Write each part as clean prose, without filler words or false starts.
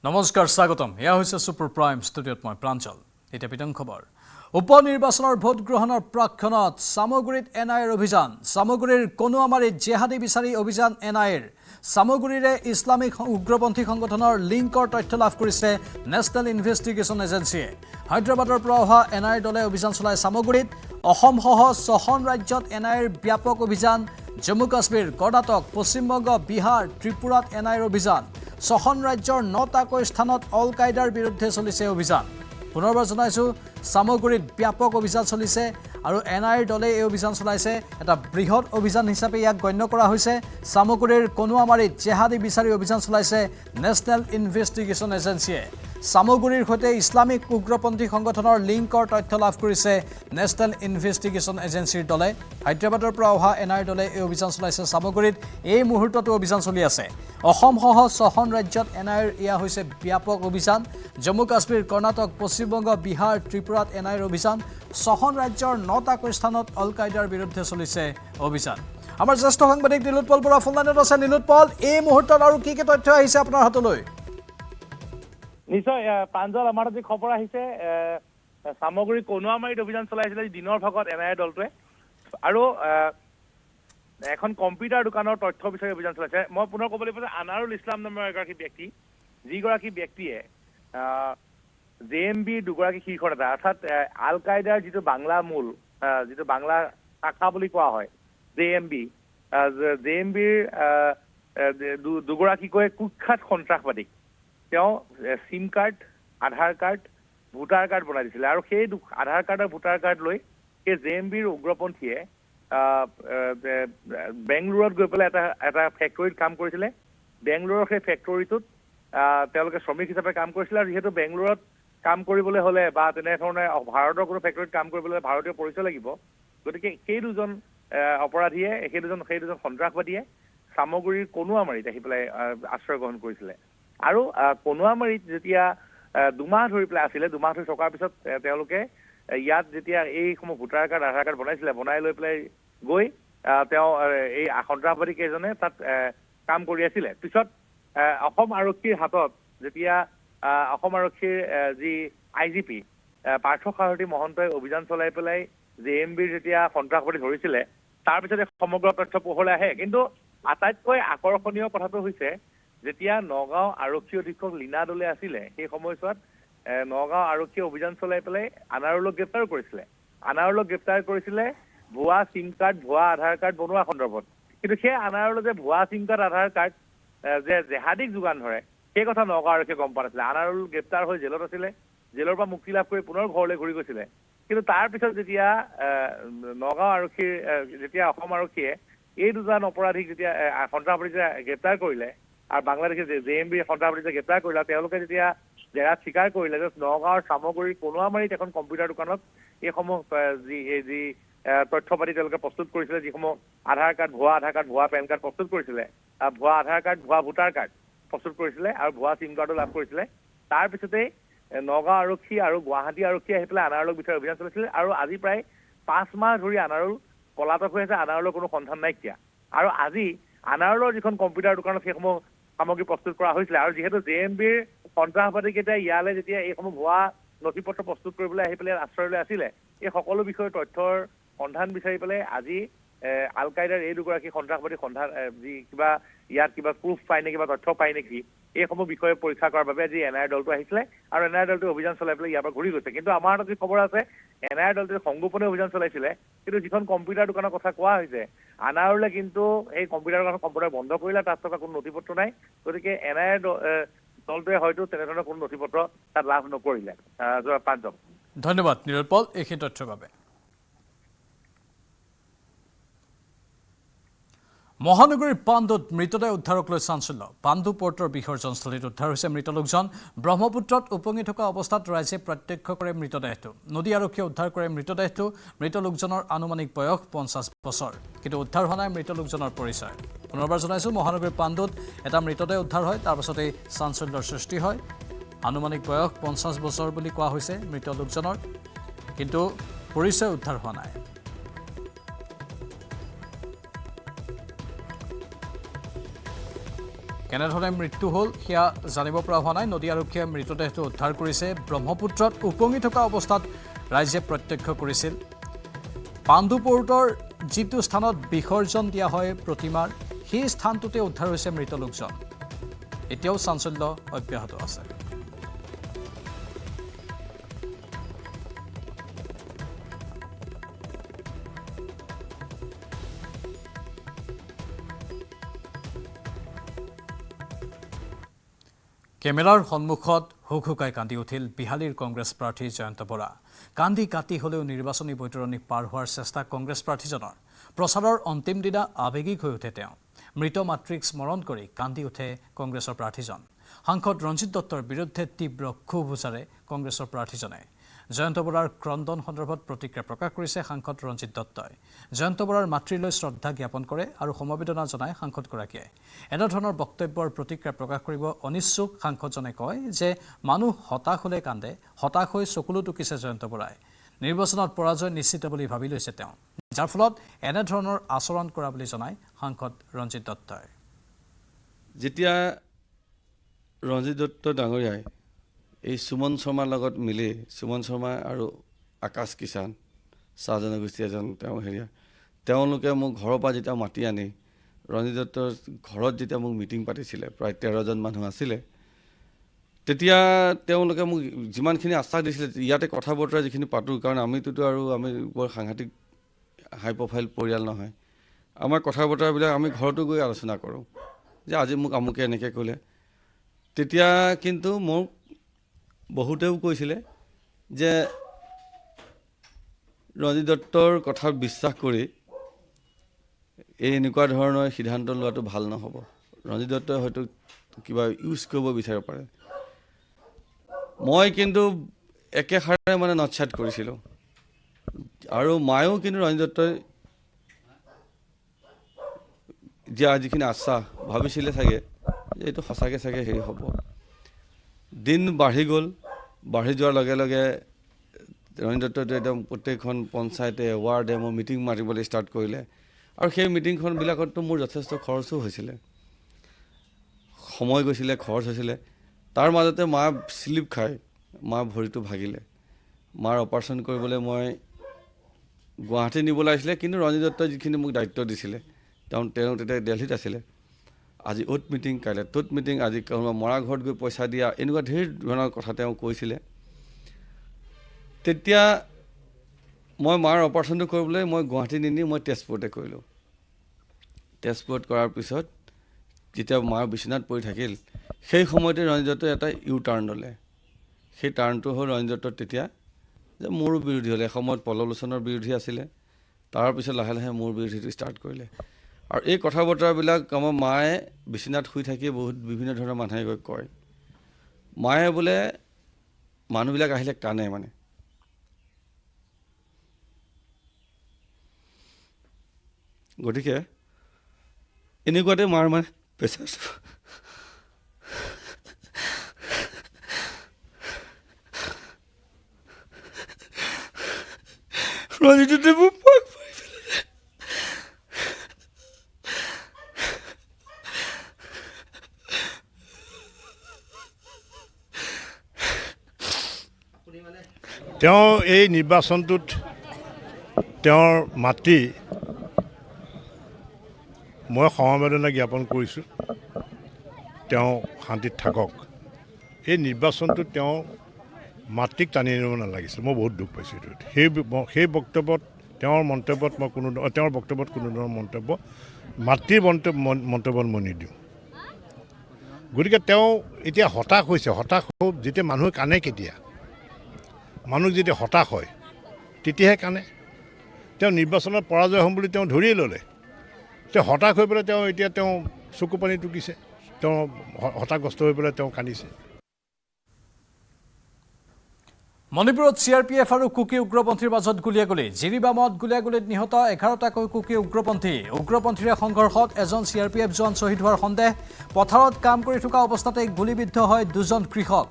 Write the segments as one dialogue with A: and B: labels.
A: নমস্কাৰ স্বাগতম এয়া হৈছে সুপাৰ প্ৰাইম ষ্টুডিঅ'ত মই প্ৰাঞ্জল এতিয়া বিতং খবৰ উপনিৰ্বাচনৰ ভোট গ্ৰহণৰ প্ৰাক্ষণত সামগ্ৰীত এনআইৰ অভিযান সামগ্ৰীৰ কোনোআমাৰীত জেহাদী বিচাৰি অভিযান এনআইৰ সামগ্ৰীৰে ইছলামিক উগ্ৰপন্থী সংগঠনৰ লিংকৰ তথ্য লাভ কৰিছে নেশ্যনেল ইনভেষ্টিগেশ্যন এজেন্সিয়ে হায়দৰাবাদৰ পৰা অহা এনআইৰ দলে অভিযান চলাই সামগ্ৰীত অসমসহ 6খন ৰাজ্যত এনআইৰ ব্যাপক অভিযান জম্মু কাশ্মীৰ কৰ্ণাটক পশ্চিমবংগ বিহাৰ ত্ৰিপুৰাত এনআইৰ অভিযান 6খন ৰাজ্যৰ 9টাকৈ স্থানত অল কায়দাৰ বিৰুদ্ধে চলিছে অভিযান পুনৰবাৰ জনাইছো সামগ্ৰীত ব্যাপক অভিযান চলিছে আৰু এনআইৰ দলে এই অভিযান চলাইছে এটা বৃহৎ অভিযান হিচাপে ইয়াক গণ্য কৰা হৈছে সামগ্ৰীৰ কোনোআমাৰীত জেহাদী বিচাৰি অভিযান চলাইছে নেশ্যনেল ইনভেষ্টিগেশ্যন এজেন্সিয়ে সামগ্ৰীৰ সৈতে ইছলামিক উগ্ৰপন্থী সংগঠনৰ লিংকৰ তথ্য লাভ কৰিছে নেশ্যনেল ইনভেষ্টিগেশ্যন এজেন্সিৰ দলে হায়দৰাবাদৰ পৰা অহা এনআইৰ দলে এই অভিযান চলাইছে সামগ্ৰীত এই মুহূৰ্তটো অভিযান চলি আছে অসমসহ 6খন ৰাজ্যত এনআইৰ ইয়া হৈছে ব্যাপক অভিযান জম্মু কাশ্মীৰ কৰ্ণাটক পশ্চিমবংগ বিহাৰ ত্ৰিপুৰাত এনআইৰ অভিযান 6খন ৰাজ্যৰ 9টাকৈ স্থানত অল কায়দাৰ বিৰুদ্ধে চলিছে অভিযান আমাৰ জ্যেষ্ঠ সাংবাদিক নীলোৎপল বৰা ফোনলাইনত আছে নীলোৎপল এই মুহূৰ্তত আৰু কি তথ্য আহিছে আপোনাৰ হাতলৈ
B: নিশ্চয় প্ৰাঞ্জল আমাৰ আজি খবৰ আহিছে সামগ্ৰী কোনোআমাৰীত অভিযান চলাইছিলে দিনৰ ভাগত এনআইএ দলটোৱে আৰু এখন কম্পিউটাৰ দোকানৰ তথ্য বিচাৰি অভিযান চলাইছে মই পুনৰ ক'ব লাগিব যে আনাৰুল ইছলাম নামৰ এগৰাকী ব্যক্তি যিগৰাকী ব্যক্তিয়ে জেএমবিৰ দুগৰাকী শীৰ্ষ নেতা অৰ্থাৎ আল কায়দাৰ যিটো বাংলা মূল যিটো বাংলা শাখা বুলি কোৱা হয় জেএমবিৰ দুগৰাকীকৈ কুখ্যাত সন্ত্ৰাসবাদীক তেওঁ সিম কাৰ্ড আধাৰ কাৰ্ড ভোটাৰ কাৰ্ড বনাই দিছিলে আৰু সেই আধাৰ কাৰ্ড আৰু ভোটাৰ কাৰ্ড লৈ সেই জেএমবিৰ উগ্ৰপন্থীয়ে বেংগলোৰত গৈ পেলাই এটা ফেক্টৰীত কাম কৰিছিলে বেংগলোৰৰ সেই ফেক্টৰীটোত তেওঁলোকে শ্ৰমিক হিচাপে কাম কৰিছিলে আৰু যিহেতু বেংগলোৰত কাম কৰিবলৈ হ'লে বা তেনেধৰণে ভাৰতৰ কোনো ফেক্টৰীত কাম কৰিবলৈ হ'লে ভাৰতীয় পৰিচয় লাগিব গতিকে সেই দুজন অপৰাধীয়ে সেই দুজন সন্ত্ৰাসবাদীয়ে সামগ্ৰীৰ কোনোআমাৰীত আহি পেলাই আশ্ৰয় গ্ৰহণ কৰিছিলে আৰু কোনোআমাৰীত যেতিয়া দুমাহ ধৰি পেলাই আছিলে দুমাহ ধৰি থকাৰ পিছত তেওঁলোকে ইয়াত যেতিয়া এইসমূহ ভোটাৰ কাৰ্ড আধাৰ কাৰ্ড বনাইছিলে বনাই লৈ পেলাই গৈ তেওঁ এই সন্ত্ৰাসবাদী কেইজনে তাত কাম কৰি আছিলে পিছত অসম আৰক্ষীৰ হাতত যেতিয়া অসম আৰক্ষীৰ যি আইজিপি পাৰ্থ সাৰথী মহন্তই অভিযান চলাই পেলাই জেএমবিৰ যেতিয়া সন্ত্ৰাসবাদী ধৰিছিলে তাৰপিছতে সমগ্ৰ তথ্য পোহৰলৈ আহে কিন্তু আটাইতকৈ আকৰ্ষণীয় কথাটো হৈছে যেতিয়া নগাঁও আৰক্ষী অধীক্ষক লীনা দলে আছিলে সেই সময়ছোৱাত নগাঁও আৰক্ষীয়ে অভিযান চলাই পেলাই আনাৰুলক গ্ৰেপ্তাৰ কৰিছিলে ভুৱা চিম কাৰ্ড ভুৱা আধাৰ কাৰ্ড বনোৱা সন্দৰ্ভত কিন্তু সেই আনাৰুলে যে ভুৱা চিম কাৰ্ড আধাৰ কাৰ্ড যে জেহাদীক যোগান ধৰে সেই কথা নগাঁও আৰক্ষীয়ে গম পোৱা নাছিলে আনাৰুল গ্ৰেপ্তাৰ হৈ জেলত আছিলে জেলৰ পৰা মুক্তি লাভ কৰি পুনৰ ঘৰলৈ ঘূৰি গৈছিলে কিন্তু তাৰ পিছত যেতিয়া নগাঁও আৰক্ষীৰ যেতিয়া অসম আৰক্ষীয়ে এই দুজন অপৰাধীক যেতিয়া সন্ত্ৰাসবাদী গ্ৰেপ্তাৰ কৰিলে আৰু বাংলাদেশে জেএমবিৰ সন্ত্ৰাসবাদী গ্ৰেপ্তাৰ কৰিলে তেওঁলোকে যেতিয়া জেৰাত স্বীকাৰ কৰিলে যে নগাঁৱৰ সামগ্ৰীৰ কোনোআমাৰীত এখন কম্পিউটাৰ দোকানত এইসমূহ যি তথ্য পাতি তেওঁলোকে প্ৰস্তুত কৰিছিলে যিসমূহ আধাৰ কাৰ্ড ভুৱা পেন কাৰ্ড প্ৰস্তুত কৰিছিলে ভুৱা আধাৰ কাৰ্ড ভুৱা ভোটাৰ কাৰ্ড প্ৰস্তুত কৰিছিলে আৰু ভুৱা চিম কাৰ্ডো লাভ কৰিছিলে তাৰপিছতেই নগাঁও আৰক্ষী আৰু গুৱাহাটী আৰক্ষী আহি পেলাই আনাৰুলক বিচাৰি অভিযান চলাইছিলে আৰু আজি প্ৰায় 5 মাহ ধৰি আনাৰুল পলাতক হৈ আছে আনাৰুলৰ কোনো সন্ধান নাইকিয়া আৰু আজি আনাৰুলৰ যিখন কম্পিউটাৰ দোকানত সেইসমূহ সামগ্ৰী প্ৰস্তুত কৰা হৈছিলে আৰু যিহেতু জেএমবিৰ সন্ত্ৰাসবাদীকেইটাই ইয়ালৈ যেতিয়া এইসমূহ ভুৱা নথি পত্ৰ প্ৰস্তুত কৰিবলৈ আহি পেলাই আশ্ৰয়লৈ আছিলে এই সকলো বিষয়ৰ তথ্যৰ সন্ধান বিচাৰি পেলাই আজি আল কায়দাৰ এই দুগৰাকী সন্ত্ৰাসবাদী যি ইয়াত কিবা প্ৰুফ পায় নেকি বা তথ্য পায় নেকি এইসমূহ বিষয়ে পৰীক্ষা কৰাৰ বাবে আজি এনআইএৰ দলটো আহিছিলে আৰু এনআইএৰ দলটো অভিযান চলাই পেলাই ইয়াৰ পৰা ঘূৰি গৈছে কিন্তু আমাৰ হাতত খবৰ আছে এনআইএৰ দলটোৱে সংগোপনে অভিযান চলাইছিলে কিন্তু যিখন কম্পিউটাৰ দোকানৰ কথা কোৱা হৈছে আনাৰুলে কিন্তু এই কম্পিউটাৰ দোকানৰ কম্পিউটাৰ বন্ধ কৰিলে তাত থকা কোনো নথি পত্ৰ নাই গতিকে এনআইএৰ দলটোৱে হয়তো তেনেধৰণৰ কোনো নথি পত্ৰ তাত লাভ নকৰিলে পাঞ্জব
A: ধন্যবাদ নীলোৎপল এইখিনি তথ্যৰ বাবে মহানগৰীৰ পাণ্ডুত মৃতদেহ উদ্ধাৰক লৈ চাঞ্চল্য পাণ্ডু পৰ্টৰ বিসৰ্জনস্থলীত উদ্ধাৰ হৈছে মৃত লোকজন ব্ৰহ্মপুত্ৰত উপঙি থকা অৱস্থাত ৰাইজে প্ৰত্যক্ষ কৰে মৃতদেহটো নদী আৰক্ষীয়ে উদ্ধাৰ কৰে মৃতদেহটো মৃত লোকজনৰ আনুমানিক বয়স 50 বছৰ কিন্তু উদ্ধাৰ হোৱা নাই মৃত লোকজনৰ পৰিচয় পুনৰবাৰ জনাইছোঁ মহানগৰীৰ পাণ্ডুত এটা মৃতদেহ উদ্ধাৰ হয় তাৰ পাছতেই চাঞ্চল্যৰ সৃষ্টি হয় আনুমানিক বয়স 50 বছৰ বুলি কোৱা হৈছে মৃত লোকজনৰ কিন্তু পৰিচয় উদ্ধাৰ হোৱা নাই কেনেধৰণে মৃত্যু হ'ল সেয়া জানিব পৰা হোৱা নাই। নদী আৰক্ষীয়ে মৃতদেহটো উদ্ধাৰ কৰিছে। ব্ৰহ্মপুত্ৰত উপঙি থকা অৱস্থাত ৰাইজে প্ৰত্যক্ষ কৰিছিল। পাণ্ডু পোৰ্টৰ যিটো স্থানত বিসৰ্জন দিয়া হয় প্ৰতিমাৰ, সেই স্থানটোতে উদ্ধাৰ হৈছে মৃত লোকজন। এতিয়াও চাঞ্চল্য অব্যাহত আছে। কেমেৰাৰ সন্মুখত হুকহুকাই কান্দি উঠিল বিহালীৰ কংগ্ৰেছ প্ৰাৰ্থী জয়ন্ত বৰা। কান্দি কাটি হ'লেও নিৰ্বাচনী বৈতৰণি পাৰ হোৱাৰ চেষ্টা কংগ্ৰেছ প্ৰাৰ্থীজনৰ। প্ৰচাৰৰ অন্তিম দিনা আৱেগিক হৈ উঠে তেওঁ। মৃত মাতৃক স্মৰণ কৰি কান্দি উঠে কংগ্ৰেছৰ প্ৰাৰ্থীজন। সাংসদ ৰঞ্জিত দত্তৰ বিৰুদ্ধে তীব্ৰ ক্ষোভ উজাৰে কংগ্ৰেছৰ প্ৰাৰ্থীজনে। জয়ন্ত বৰাৰ ক্ৰন্দন সন্দৰ্ভত প্ৰতিক্ৰিয়া প্ৰকাশ কৰিছে সাংসদ ৰঞ্জিত দত্তই। জয়ন্ত বৰাৰ মাতৃলৈ শ্ৰদ্ধা জ্ঞাপন কৰে আৰু সমবেদনা জনায় সাংসদগৰাকীয়ে। এনেধৰণৰ বক্তব্যৰ প্ৰতিক্ৰিয়া প্ৰকাশ কৰিব অনিচ্ছুক সাংসদজনে কয় যে মানুহ হতাশ হ'লে কান্দে, হতাশ হৈ চকুলো টুকিছে জয়ন্ত বৰাই। নিৰ্বাচনত পৰাজয় নিশ্চিত বুলি ভাবি লৈছে তেওঁ, যাৰ ফলত এনেধৰণৰ আচৰণ কৰা বুলি জনায় সাংসদ ৰঞ্জিত দত্তই।
C: যেতিয়া ৰঞ্জিত দত্ত ডাঙৰীয়াই এই সুমন শৰ্মাৰ লগত মিলি, সুমন শৰ্মা আৰু আকাশ কিষাণ চাহ জনগোষ্ঠী এজন তেওঁলোকে মোক ঘৰৰ পৰা যেতিয়া মাতি আনি ৰঞ্জিত দত্তৰ ঘৰত যেতিয়া মোক মিটিং পাতিছিলে, প্ৰায় 13জন মানুহ আছিলে, তেতিয়া তেওঁলোকে মোক যিমানখিনি আশ্বাস দিছিলে ইয়াতে কথা বতৰা যিখিনি পাতোঁ, কাৰণ আমি বৰ সাংঘাতিক হাই প্ৰফাইল পৰিয়াল নহয়। আমাৰ কথা বতৰাবিলাক আমি ঘৰতো গৈ আলোচনা কৰোঁ যে আজি মোক আমুকে এনেকৈ ক'লে। তেতিয়া কিন্তু মোক বহুতেও কৈছিলে যে ৰঞ্জিত দত্তৰ কথাত বিশ্বাস কৰি এনেকুৱা ধৰণৰ সিদ্ধান্ত লোৱাটো ভাল নহ'ব। ৰঞ্জিত দত্তই হয়তো কিবা ইউজ কৰিব বিচাৰিব পাৰে। মই কিন্তু একেষাৰে নৎসাত কৰিছিলোঁ। আৰু মায়েও কিন্তু ৰঞ্জিত দত্তই দিয়া যিখিনি আশ্বাস ভাবিছিলে চাগে যে এইটো সঁচাকৈ চাগে হ'ব। দিন বাঢ়ি গ'ল। বাঢ়ি যোৱাৰ লগে লগে ৰঞ্জিত দত্তই একদম প্ৰত্যেকখন পঞ্চায়তে ৱাৰ্ডে মোৰ মিটিং মাতিবলৈ ষ্টাৰ্ট কৰিলে। আৰু সেই মিটিংখনবিলাকততো মোৰ যথেষ্ট খৰচো হৈছিলে, সময় গৈছিলে, খৰচ হৈছিলে। তাৰ মাজতে মা শ্লিপ খাই মা ভৰিটো ভাগিলে। মাৰ অপাৰেশ্যন কৰিবলৈ মই গুৱাহাটী নিবলৈ আহিছিলে, কিন্তু ৰঞ্জিত দত্তই যিখিনি মোক দায়িত্ব দিছিলে, তেওঁ তেতিয়া দিল্লীত আছিলে। আজি অ'ত মিটিং, কাইলৈ ত'ত মিটিং, আজি কোনোবা মৰা ঘৰত গৈ পইচা দিয়া, এনেকুৱা ধেৰ ধৰণৰ কথা তেওঁ কৈছিলে। তেতিয়া মই মাৰ অপাৰেশ্যনটো কৰিবলৈ মই গুৱাহাটী নিনি মই তেজপুৰতে কৰিলোঁ। তেজপুৰত কৰাৰ পিছত যেতিয়া মাৰ বিচনাত পৰি থাকিল, সেই সময়তে ৰঞ্জিত দত্তই এটা ইউ টাৰ্ণ ল'লে। সেই টাৰ্ণটো হ'ল ৰঞ্জিত দত্তৰ তেতিয়া যে মোৰো বিৰোধী হ'লে। এসময়ত পল্লৱ লোচনৰ বিৰোধী আছিলে, তাৰপিছত লাহে লাহে মোৰ বিৰোধীটো ষ্টাৰ্ট কৰিলে। আৰু এই কথা বতৰাবিলাক আমাৰ মায়ে বিচনাত শুই থাকিয়ে বিভিন্ন ধৰণৰ মানুহে গৈ কয়। মায়ে বোলে মানুহবিলাক আহিলে কানে গতিকে এনেকুৱাতে মাৰ প্ৰেচাৰটো ৰঞ্জিতে মোক
D: তেওঁ এই নিৰ্বাচনটোত তেওঁৰ মাতৃ মই সমবেদনা জ্ঞাপন কৰিছোঁ। তেওঁ শান্তিত থাকক। এই নিৰ্বাচনটোত তেওঁ মাতৃক টানি আনিব নালাগিছিল। মই বহুত দুখ পাইছোঁ এইটোত। সেই বক্তব্যত তেওঁৰ বক্তব্যত কোনো ধৰণৰ মন্তব্য মাতৃৰ মন্তব্যত মই নিদিওঁ। গতিকে তেওঁ এতিয়া হতাশ হৈছে। হতাশ যেতিয়া মানুহে কানে, কেতিয়া মানুহ যেতিয়া হতাশ হয় তেতিয়াহে কানে। তেওঁ নিৰ্বাচনত পৰাজয় হ'ম বুলি তেওঁ ধৰিয়ে ল'লে। তেওঁ হতাশ হৈ পেলাই এতিয়া চকু পানী টুকিছে। তেওঁ হতাশগ্ৰস্ত হৈ পেলাই তেওঁ কান্দিছে।
A: মণিপুৰত CRPF আৰু কুকি উগ্ৰপন্থীৰ মাজত গুলীয়াগুলী। জিৰিবামত গুলীয়াগুলীত নিহত 11টাকৈ কুকি উগ্ৰপন্থী। উগ্ৰপন্থীৰে সংঘৰ্ষত এজন CRPF জোৱান শ্বহীদ হোৱাৰ সন্দেহ। পথাৰত কাম কৰি থকা অৱস্থাতে গুলীবিদ্ধ হয় 2জন কৃষক।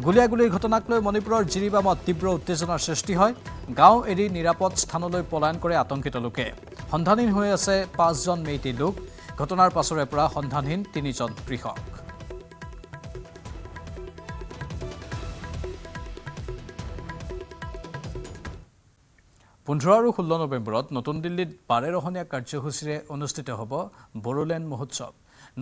A: গুলীয়াগুলীৰ ঘটনাক লৈ মণিপুৰৰ জিৰিবামত তীব্ৰ উত্তেজনাৰ সৃষ্টি হয়। গাঁও এৰি নিৰাপদ স্থানলৈ পলায়ন কৰে আতংকিত লোকে। সন্ধানহীন হৈ আছে 5জন মেইটি লোক। ঘটনাৰ পাছৰে পৰা সন্ধানহীন 3জন কৃষক। পোন্ধৰ আৰু 16 নৱেম্বৰত নতুন দিল্লীত 12ৰহনীয়া কাৰ্যসূচীৰে অনুষ্ঠিত হ'ব বড়োলেণ্ড মহোৎসৱ।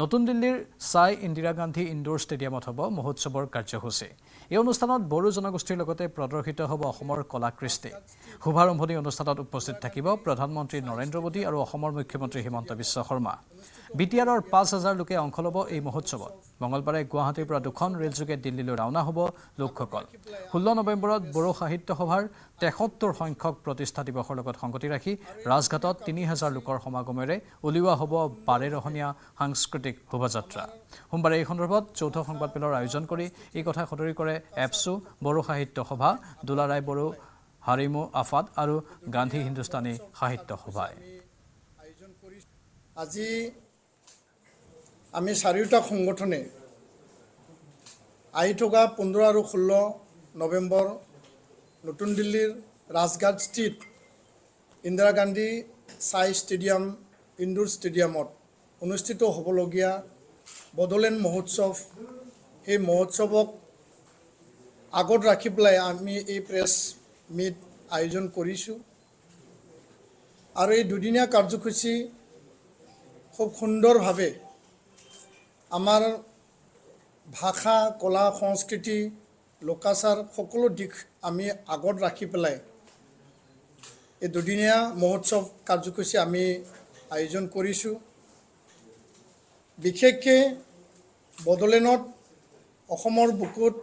A: নতুন দিল্লীৰ সাই ইন্দিৰা গান্ধী ইনডোৰ ষ্টেডিয়ামত হ'ব মহোৎসৱৰ কাৰ্যসূচী। এই অনুষ্ঠানত বড়ো জনগোষ্ঠীৰ লগতে প্ৰদৰ্শিত হ'ব অসমৰ কলা কৃষ্টি। শুভাৰম্ভণি অনুষ্ঠানত উপস্থিত থাকিব প্ৰধানমন্ত্ৰী নৰেন্দ্ৰ মোদী আৰু অসমৰ মুখ্যমন্ত্ৰী হিমন্ত বিশ্ব শৰ্মা। বিটিআৰৰ 5,000 লোকে অংশ ল'ব এই মহোৎসৱত। মঙলবাৰে গুৱাহাটীৰ পৰা 2খন ৰেলযোগে দিল্লীলৈ ৰাওনা হ'ব লোকসকল। 16 নৱেম্বৰত বড়ো সাহিত্য সভাৰ 73 সংখ্যক প্ৰতিষ্ঠা দিৱসৰ লগত সংগতি ৰাখি ৰাজঘাটত 3,000 লোকৰ সমাগমেৰে উলিওৱা হ'ব 12ৰহনীয়া সাংস্কৃতিক শোভাযাত্ৰা। সোমবাৰে এই সন্দৰ্ভত যৌথ সংবাদমেলৰ আয়োজন কৰি এই কথা সদৰি কৰে এপছু, বড়ো সাহিত্য সভা, দুলাৰাই বড়ো হাৰিমু আফাদ আৰু গান্ধী হিন্দুস্তানী সাহিত্য সভাই।
E: আজি আমি 4টা সংগঠনে আহি থকা 15 আৰু 16 নৱেম্বৰ নতুন দিল্লীৰ ৰাজঘাট স্থিত ইন্দিৰা গান্ধী সাই ষ্টেডিয়াম ইনডোৰ ষ্টেডিয়ামত অনুষ্ঠিত হ'বলগীয়া বড়োলেণ্ড মহোৎসৱ, সেই মহোৎসৱক আগত ৰাখি পেলাই আমি এই প্ৰেছ মিট আয়োজন কৰিছোঁ। আৰু এই দুদিনীয়া কাৰ্যসূচী খুব সুন্দৰভাৱে আমাৰ ভাষা, কলা, সংস্কৃতি, লোকাচাৰ সকলো দিশ আমি আগত ৰাখি পেলাই এই দুদিনীয়া মহোৎসৱ কাৰ্যসূচী আমি আয়োজন কৰিছোঁ। বিশেষকৈ বড়োলেণ্ডত অসমৰ বুকুত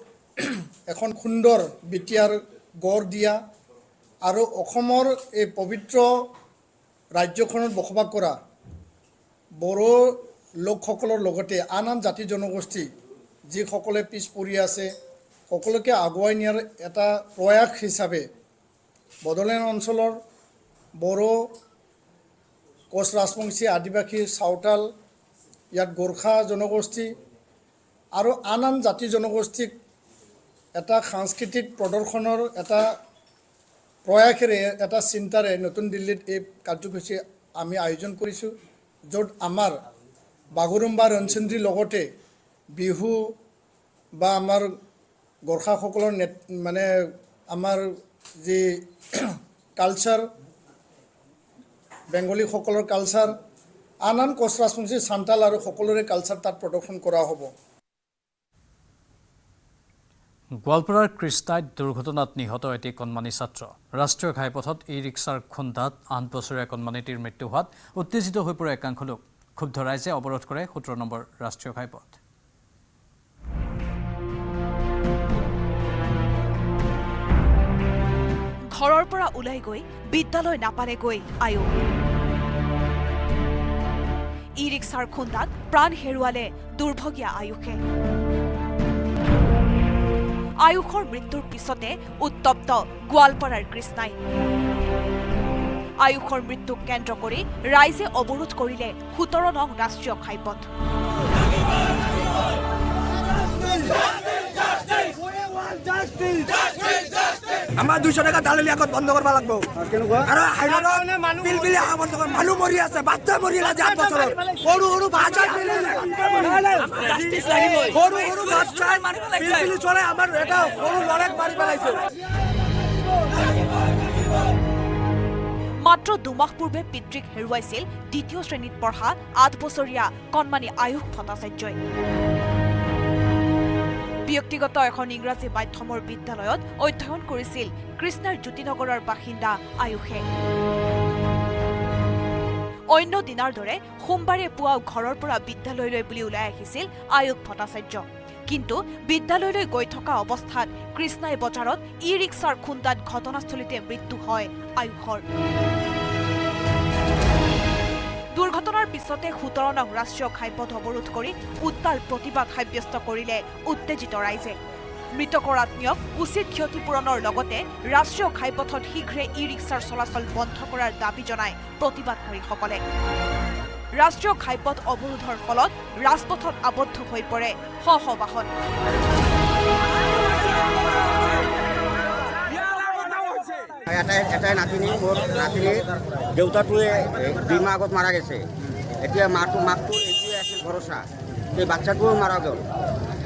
E: এখন সুন্দৰ বিটিআৰ গঢ় দিয়া আৰু অসমৰ এই পবিত্ৰ ৰাজ্যখনত বসবাস কৰা বড়ো লোকসকলৰ লগতে আন আন জাতি জনগোষ্ঠী যিসকলে পিছ পৰি আছে সকলোকে আগুৱাই নিয়াৰ এটা প্ৰয়াস হিচাপে বড়োলেণ্ড অঞ্চলৰ বড়ো, কোচ ৰাজবংশী, আদিবাসী, চাওতাল, ইয়াত গোৰ্খা জনগোষ্ঠী আৰু আন আন জাতি জনগোষ্ঠীক এটা সাংস্কৃতিক প্ৰদৰ্শনৰ এটা প্ৰয়াসেৰে, এটা চিন্তাৰে নতুন দিল্লীত এই কাৰ্যসূচী আমি আয়োজন কৰিছোঁ, য'ত আমাৰ বাগুৰুম্বা, ৰনচন্দ্ৰীৰ লগতে বিহু বা আমাৰ গোৰ্খাসকলৰ মানে আমাৰ যি কালচাৰ, বেংগলীসকলৰ কালচাৰ, আন আন কোচ ৰাজবংশী, চান্তাল আৰু সকলোৰে কালচাৰ তাত প্ৰদৰ্শন কৰা হ'ব।
A: গোৱালপাৰাৰ কৃষ্ণাইত দুৰ্ঘটনাত নিহত এটি কণমানি ছাত্ৰ। ৰাষ্ট্ৰীয় ঘাইপথত ই ৰিক্সাৰ খুন্দাত 8 বছৰীয়া কণমানিটিৰ মৃত্যু হোৱাত উত্তেজিত হৈ পৰে একাংশ লোক। ক্ষুব্ধ ৰাইজে অৱৰোধ কৰে 17 নম্বৰ ৰাষ্ট্ৰীয় ঘাইপথ।
F: ঘৰৰ পৰা ওলাই গৈ বিদ্যালয় নাপালে গৈ আয়ুষ। ই ৰিক্সাৰ খুন্দাত প্ৰাণ হেৰুৱালে দুৰ্ভগীয়া আয়ুষে। আয়ুষৰ মৃত্যুৰ পিছতে উত্তপ্ত গোৱালপাৰাৰ কৃষ্ণাই। আয়ুষৰ মৃত্যুক কেন্দ্ৰ কৰি ৰাইজে অৱৰোধ কৰিলে 17 নং ৰাষ্ট্ৰীয় ঘাইপথ।
G: আমাৰ 200 টাকা দালালি আগত বন্ধ কৰিব লাগিব। আৰু হাইলাইটত পিলপিলি অহা বন্ধ কৰিব। মানুহ মৰি আছে, বাচ্চা মৰি আছে 8 বছৰৰ। সৰু সৰু বাচ্চা পিলপিলি চলাই আমাৰ এটা সৰু ল'ৰাক মাৰি পেলাইছে।
F: মাত্ৰ 2 মাহ পূৰ্বে পিতৃক হেৰুৱাইছিল 2য় শ্ৰেণীত পঢ়া 8 বছৰীয়া কণমানি আয়ুষ ভট্টাচাৰ্যই। ব্যক্তিগত এখন ইংৰাজী মাধ্যমৰ বিদ্যালয়ত অধ্যয়ন কৰিছিল কৃষ্ণাৰ জ্যোতিনগৰৰ বাসিন্দা আয়ুষে। অন্য দিনাৰ দৰে সোমবাৰে পুৱা ঘৰৰ পৰা বিদ্যালয়লৈ বুলি ওলাই আহিছিল আয়ুষ ভট্টাচাৰ্য। কিন্তু বিদ্যালয়লৈ গৈ থকা অৱস্থাত কৃষ্ণাই বজাৰত ই ৰিক্সাৰ খুন্দাত ঘটনাস্থলীতে মৃত্যু হয় আয়ুষৰ। দুৰ্ঘটনাৰ পিছতে 17 নং ৰাষ্ট্ৰীয় ঘাইপথ অৱৰোধ কৰি উত্তাল প্ৰতিবাদ সাব্যস্ত কৰিলে উত্তেজিত ৰাইজে। মৃতকৰ আত্মীয়ক উচিত ক্ষতিপূৰণৰ লগতে ৰাষ্ট্ৰীয় ঘাইপথত শীঘ্ৰে ই ৰিক্সাৰ চলাচল বন্ধ কৰাৰ দাবী জনায় প্ৰতিবাদকাৰীসকলে। ৰাষ্ট্ৰীয় ঘাইপথ অৱৰোধৰ ফলত ৰাজপথত আবদ্ধ হৈ পৰে শ শ বাহন।
H: এটাই নাতিনী, মোৰ নাতিনীৰ দেউতাটোৱে 2 মাহ আগত মাৰা গেছে। এতিয়া মাকটোৰ এইটোৱে আছিল ভৰসা, সেই বাচ্চাটোও মাৰা গ'ল।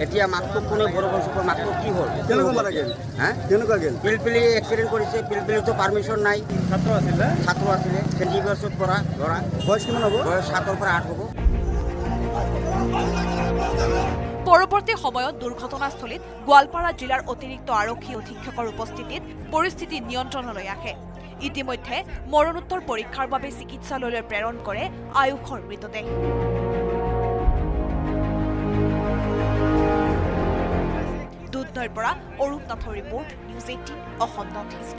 H: এতিয়া মাকটোক কোনে ভৰসা, মাকটো কি হ'ল?
G: কেনেকৈ মাৰা গ'ল?
H: হা
G: কেনেকুৱা গ'ল?
H: পিলপিলি এক্সিডেণ্ট কৰিছে, পিলপিলিতো পাৰ্মিশ্যন নাই। ছাত্ৰ আছিলে 20 বছৰত পৰা ল'ৰা।
G: বয়স কিমান হ'ব?
H: বয়স 7 পৰা 8 হ'ব।
F: পৰৱৰ্তী সময়ত দুৰ্ঘটনাস্থলীত গোৱালপাৰা জিলাৰ অতিৰিক্ত আৰক্ষী অধীক্ষকৰ উপস্থিতিত পৰিস্থিতি নিয়ন্ত্ৰণলৈ আহে। ইতিমধ্যে মৰণোত্তৰ পৰীক্ষাৰ বাবে চিকিৎসালয়লৈ প্ৰেৰণ কৰে আয়ুষৰ মৃতদেহ। দুধনৈৰ পৰা অৰূপ নাথৰ report, News 18 Assam North east.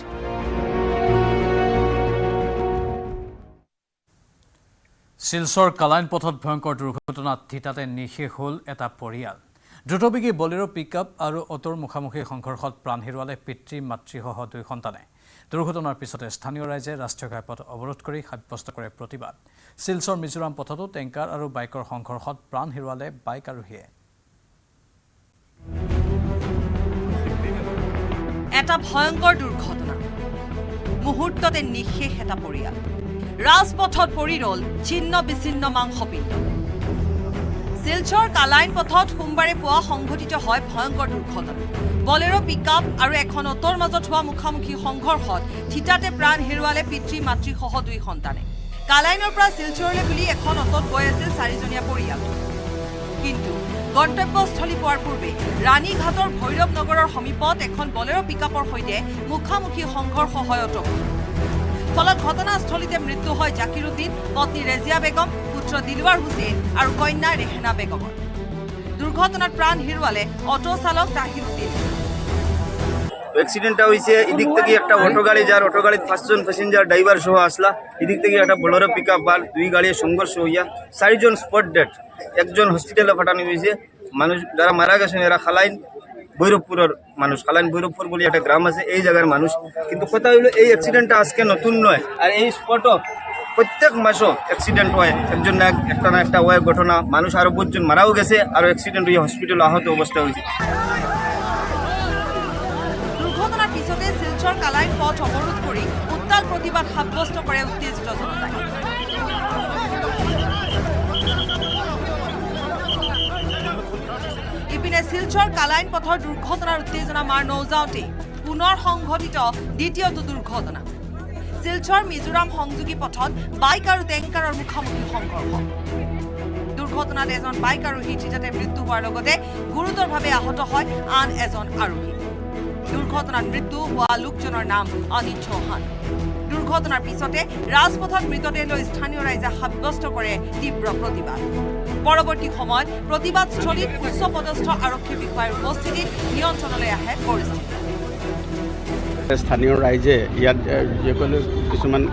A: Silchar Kalain পথত ভয়ংকৰ দুৰ্ঘটনাত থিতাতে নিশেষ হ'ল এটা পৰিয়াল। দ্ৰুতবেগী বলেৰো পিকআপ আৰু অটোৰ মুখামুখি সংঘৰ্ষত প্ৰাণ হেৰুৱালে পিতৃ মাতৃসহ 2 সন্তানে। দুৰ্ঘটনাৰ পিছতে স্থানীয় ৰাইজে ৰাষ্ট্ৰীয় ঘাইপথ অৱৰোধ কৰি সাব্যস্ত কৰে প্ৰতিবাদ। শিলচৰ মিজোৰাম পথতো টেংকাৰ আৰু বাইকৰ সংঘৰ্ষত প্ৰাণ হেৰুৱালে বাইক আৰোহীয়ে।
I: এটা ভয়ংকৰ দুৰ্ঘটনা, মুহূৰ্ততে নিশেষ এটা পৰিয়াল। ৰাজপথত পৰি ৰল ছিন্ন বিচ্ছিন্ন মাংসপিণ্ড। শিলচৰ কালাইন পথত সোমবাৰে পুৱা সংঘটিত হয় ভয়ংকৰ দুৰ্ঘটনা। বলেৰো পিকআপ আৰু এখন অটোৰ মাজত হোৱা মুখামুখি সংঘৰ্ষত থিতাতে প্ৰাণ হেৰুৱালে পিতৃ মাতৃসহ 2 সন্তানে। কালাইনৰ পৰা শিলচৰলৈ বুলি এখন অটোত গৈ আছিল 4জনীয়া পৰিয়াল। কিন্তু গন্তব্যস্থলী পোৱাৰ পূৰ্বে ৰাণীঘাটৰ ভৈৰৱ নগৰৰ সমীপত এখন বলেৰো পিকআপৰ সৈতে মুখামুখি সংঘৰ্ষ হয় অটোখন। ফলত ঘটনাস্থলীতে মৃত্যু হয় জাকিৰুদ্দিন, পত্নী ৰেজিয়া বেগম, পুত্ৰ দিলৱাৰ হুছেইন আৰু কন্যা ৰেহেনা বেগমৰ। দুৰ্ঘটনাত প্ৰাণ হেৰুৱালে অটো চালক তাহিৰুদ্দিন।
J: অ্যাক্সিডেন্টটা হয়েছে এদিক থেকে একটা অটো গাড়ি, যার অটো গাড়ি 5 জন প্যাসেঞ্জার ড্রাইভার সহ আসলা, এদিক থেকে একটা বোলেরো পিকআপ আর 2 গাড়ির সংঘর্ষ হইয়া 4 জন স্পট ডেড, 1 জন হসপিটালে পাঠানো হয়েছে। মানুষ যারা মারা গেছেন এরা খালাইন ভৈরবপুরের মানুষ, খালাইন ভৈরবপুর বলে একটা গ্রাম আছে, এই জায়গার মানুষ। কিন্তু কথা হইলো এই অ্যাক্সিডেন্টটা আজকে নতুন নয়, আর এই স্পটও প্রত্যেক মাসও অ্যাক্সিডেন্ট হয়, একজন না একটা না একটা হয় ঘটনা। মানুষ আরো 5 জন মারাও গেছে, আর অ্যাক্সিডেন্ট হয়ে হসপিটালে আহত অবস্থা হয়েছে।
I: দুৰ্ঘটনাৰ পিছতে শিলচৰ কালাইন পথ অৱৰোধ কৰি উত্তাল প্ৰতিবাদ সাব্যস্ত কৰে উত্তেজিত জনতাই। ইপিনে শিলচৰ কালাইন পথৰ দুৰ্ঘটনাৰ উত্তেজনা মাৰ নৌজাওঁতেই পুনৰ সংঘটিত দ্বিতীয়টো দুৰ্ঘটনা। শিলচৰ মিজোৰাম সংযোগী পথত বাইক আৰু টেংকাৰৰ মুখামুখি সংঘৰ্ষ। দুৰ্ঘটনাত এজন বাইক আৰোহী থিতাতে মৃত্যু হোৱাৰ লগতে গুৰুতৰভাৱে আহত হয় আন এজন আৰোহী। দুৰ্ঘটনাত মৃত্যু হোৱা লোকজনৰ নাম অনিত চৌহান। দুৰ্ঘটনাৰ পিছতে ৰাজপথত মৃতদেহ লৈ স্থানীয় ৰাইজে সাব্যস্ত কৰে তীব্ৰ প্ৰতিবাদ। পৰৱৰ্তী সময়ত প্ৰতিবাদস্থলীত উচ্চপদস্থ আৰক্ষী বিষয়াৰ উপস্থিতিত নিয়ন্ত্ৰণলৈ আহে পৰিস্থিতি।
K: স্থানীয় ৰাইজে ইয়াত যিসকলে কিছুমান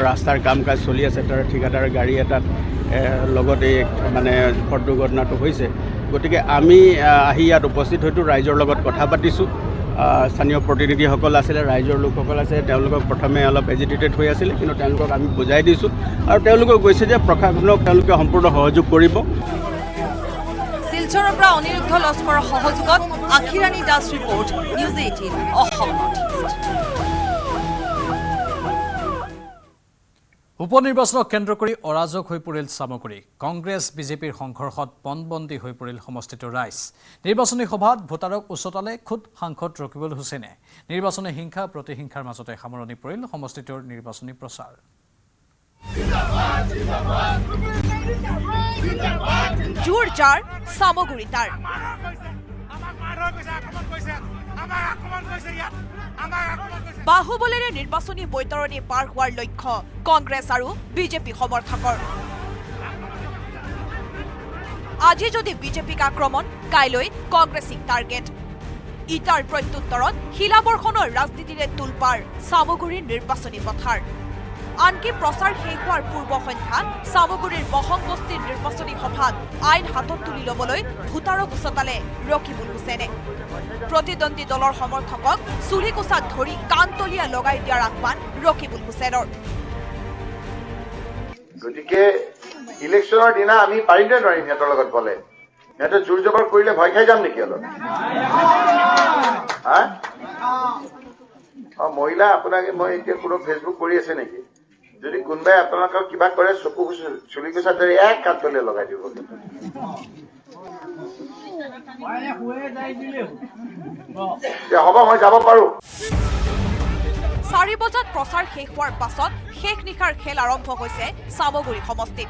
K: ৰাস্তাৰ কাম কাজ চলি আছে তাৰ ঠিকাদাৰ গাড়ী এটাত লগত এই মানে পথ দুৰ্ঘটনাটো হৈছে। গতিকে আমি আহি ইয়াত উপস্থিত হয়তো ৰাইজৰ লগত কথা পাতিছোঁ। স্থানীয় প্ৰতিনিধিসকল আছিলে, ৰাইজৰ লোকসকল আছে, তেওঁলোকক প্ৰথমে অলপ এজিটেটেড হৈ আছিলে, কিন্তু তেওঁলোকক আমি বুজাই দিছোঁ আৰু তেওঁলোকে কৈছে যে প্ৰশাসনক তেওঁলোকে সম্পূৰ্ণ সহযোগ কৰিব।
I: শিলচৰৰ পৰা অনিৰুদ্ধ লস্কৰৰ সহযোগত Akhirani Das report, News 18 Assam North East.
A: উপনিৰ্বাচনক কেন্দ্ৰ কৰি অৰাজক হৈ পৰিল চামগুৰি। কংগ্ৰেছ বিজেপিৰ সংঘৰ্ষত পণবন্দী হৈ পৰিল সমষ্টিটোৰ ৰাইজ। নিৰ্বাচনী সভাত ভোটাৰক উচতালে খুদ সাংসদ ৰকিবুল হুছেইনে। নিৰ্বাচনী হিংসা প্ৰতিহিংসাৰ মাজতে সামৰণি পৰিল সমষ্টিটোৰ নিৰ্বাচনী প্ৰচাৰ।
F: জোৰ যাৰ চামগুৰি তাৰ। বাহুবলেৰে নিৰ্বাচনী বৈতৰণি পাৰ হোৱাৰ লক্ষ্য কংগ্ৰেছ আৰু বিজেপি সমৰ্থকৰ। আজি যদি বিজেপিক আক্ৰমণ, কাইলৈ কংগ্ৰেছিক টাৰ্গেট। ইটাৰ প্ৰত্যুত্তৰত শিলাবৰ্ষণৰ ৰাজনীতিৰে তোলপাৰ চামগুৰিৰ নিৰ্বাচনী পথাৰ। আনকি প্ৰচাৰ শেষ হোৱাৰ পূৰ্ব সন্ধ্যাত চামগুৰিৰ বহংবস্তিৰ নিৰ্বাচনী সভাত আইন হাতত তুলি ল'বলৈ ভোটাৰক উচতালে ৰকিবুল হুছেইনে। প্ৰতিদ্বন্দ্বী দলৰ সমৰ্থকক চুলিকোচাত ধৰি কাণতলীয়া লগাই দিয়াৰ আহ্বান ৰকিবুল হুছেইনৰ।
L: গতিকে ইলেকশ্যনৰ দিনা আমি পাৰিম নে নোৱাৰিম সিহঁতৰ লগত গ'লে? সিহঁতে জোৰ জবৰ কৰিলে ভয় খাই যাম নেকি অলপ? মহিলা আপোনাক মই এতিয়া কোনো ফেচবুক কৰি আছে নেকি? যদি কোনোবাই আপোনালোকক কিবা কৰে চকু চুলি কোচা ধৰি এক কাঠ তলে লগাই দিব হ'ব মই যাব পাৰো
F: 4 বজাত প্ৰচাৰ শেষ হোৱাৰ পাছত শেষ নিশাৰ খেল আৰম্ভ হৈছে চামগুৰি সমষ্টিত